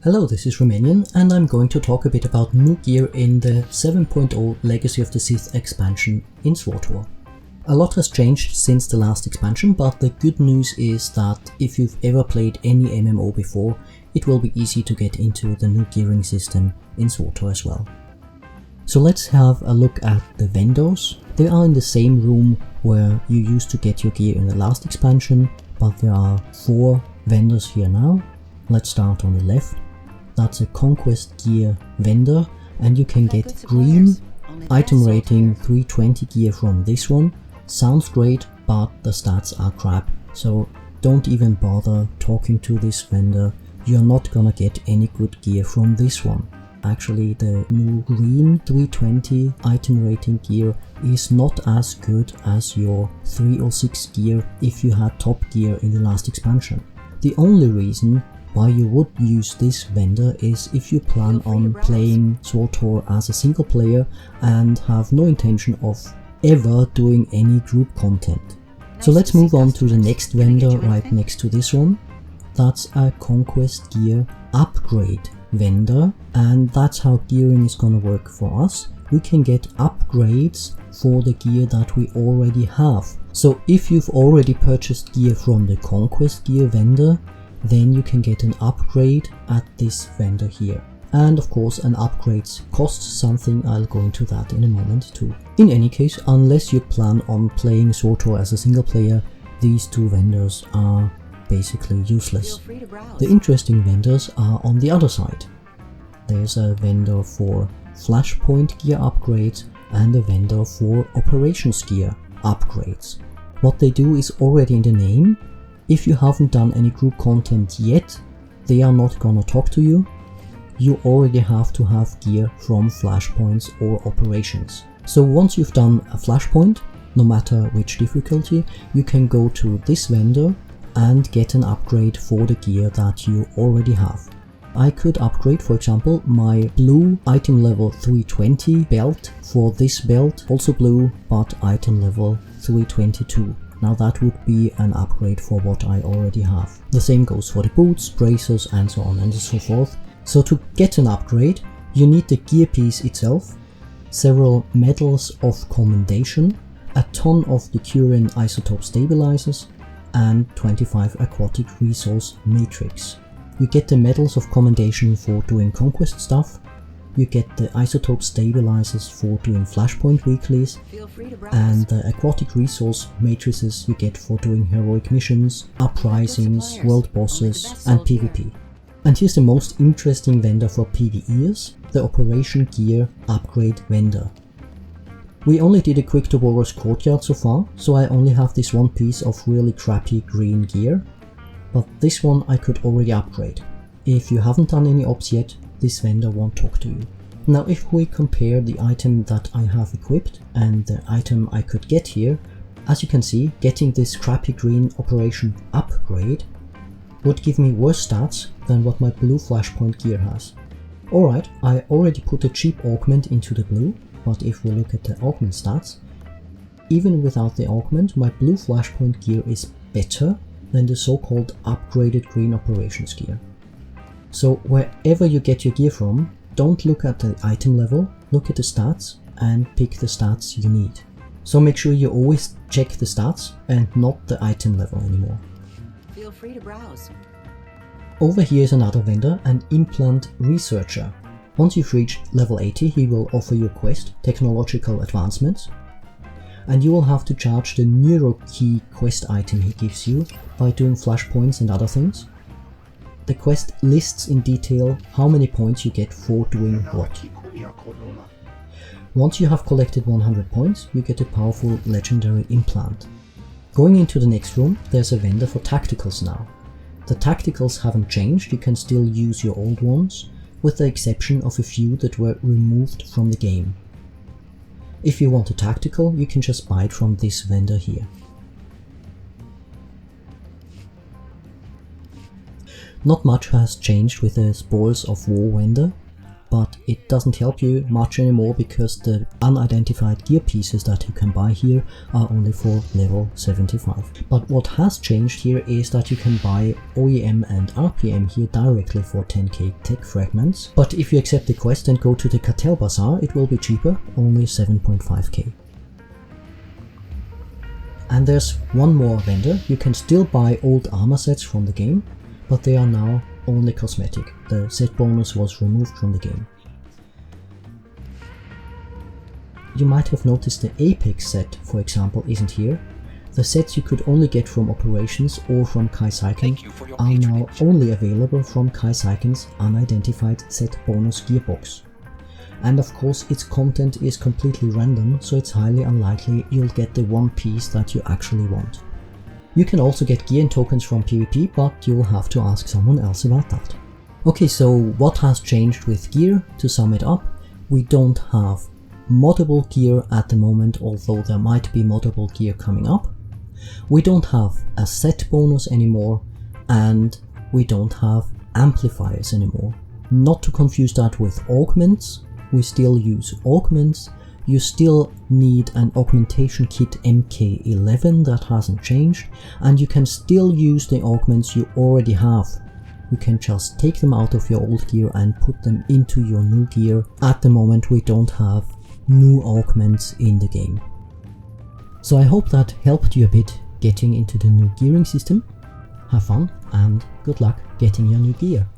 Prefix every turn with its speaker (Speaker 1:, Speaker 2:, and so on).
Speaker 1: Hello, this is Romanian, and I'm going to talk a bit about new gear in the 7.0 Legacy of the Sith expansion in Swtor. A lot has changed since the last expansion, but the good news is that if you've ever played any MMO before, it will be easy to get into the new gearing system in Swtor as well. So let's have a look at the vendors. They are in the same room where you used to get your gear in the last expansion, but there are 4 vendors here now. Let's start on the left. That's a Conquest gear vendor, and you can get green item rating 320 gear from this one. Sounds great, but the stats are crap, so don't even bother talking to this vendor. You're not gonna get any good gear from this one. Actually, the new green 320 item rating gear is not as good as your 306 gear if you had top gear in the last expansion. The only reason why you would use this vendor is if you plan on playing Swtor as a single player and have no intention of ever doing any group content. So let's move on to the next vendor right next to this one. That's a Conquest gear upgrade vendor, and that's how gearing is gonna work for us. We can get upgrades for the gear that we already have. So if you've already purchased gear from the Conquest gear vendor, then you can get an upgrade at this vendor here. And of course, an upgrade costs something. I'll go into that in a moment too. In any case, unless you plan on playing Swtor as a single player, these 2 vendors are basically useless. The interesting vendors are on the other side. There's a vendor for Flashpoint gear upgrades and a vendor for Operations gear upgrades. What they do is already in the name. If you haven't done any group content yet, they are not gonna talk to you. You already have to have gear from Flashpoints or Operations. So once you've done a Flashpoint, no matter which difficulty, you can go to this vendor and get an upgrade for the gear that you already have. I could upgrade, for example, my blue item level 320 belt for this belt, also blue, but item level 322. Now that would be an upgrade for what I already have. The same goes for the boots, bracers, and so on and so forth. So to get an upgrade, you need the gear piece itself, several medals of commendation, a ton of the Curian isotope stabilizers, and 25 aquatic resource matrix. You get the medals of commendation for doing conquest stuff. You get the isotope stabilizers for doing Flashpoint weeklies, and the aquatic resource matrices you get for doing heroic missions, uprisings, world bosses, and PvP. And here's the most interesting vendor for PvEers, the Operation Gear upgrade vendor. We only did a quick Toboros courtyard so far, so I only have this one piece of really crappy green gear, but this one I could already upgrade. If you haven't done any ops yet, this vendor won't talk to you. Now if we compare the item that I have equipped and the item I could get here, as you can see, getting this crappy green operation upgrade would give me worse stats than what my blue Flashpoint gear has. Alright, I already put a cheap augment into the blue, but if we look at the augment stats, even without the augment, my blue Flashpoint gear is better than the so-called upgraded green operations gear. So wherever you get your gear from, don't look at the item level, look at the stats and pick the stats you need. So make sure you always check the stats and not the item level anymore.
Speaker 2: Feel free to browse.
Speaker 1: Over here is another vendor, an implant researcher. Once you've reached level 80, he will offer you a quest, Technological Advancements, and you will have to charge the Neurokey quest item he gives you by doing flashpoints and other things. The quest lists in detail how many points you get for doing what. Once you have collected 100 points, you get a powerful legendary implant. Going into the next room, there's a vendor for tacticals now. The tacticals haven't changed, you can still use your old ones, with the exception of a few that were removed from the game. If you want a tactical, you can just buy it from this vendor here. Not much has changed with the Spoils of War vendor. but it doesn't help you much anymore because the unidentified gear pieces that you can buy here are only for level 75. But what has changed here is that you can buy OEM and RPM here directly for 10k tech fragments, but if you accept the quest and go to the Cartel Bazaar, it will be cheaper, only 7.5k. And there's one more vendor. You can still buy old armor sets from the game, but they are now only cosmetic. The set bonus was removed from the game. You might have noticed the Apex set, for example, isn't here. The sets you could only get from Operations or from Kai Seiken are now only available from Kai Seiken's unidentified set bonus gearbox. And of course its content is completely random, so it's highly unlikely you'll get the one piece that you actually want. You can also get gear and tokens from PvP, but you'll have to ask someone else about that. Okay, so what has changed with gear? To sum it up, we don't have moddable gear at the moment, although there might be moddable gear coming up. We don't have a set bonus anymore, and we don't have amplifiers anymore. Not to confuse that with augments. We still use augments. You still need an augmentation kit MK11, that hasn't changed, and you can still use the augments you already have. You can just take them out of your old gear and put them into your new gear. At the moment we don't have new augments in the game. So I hope that helped you a bit getting into the new gearing system. Have fun and good luck getting your new gear.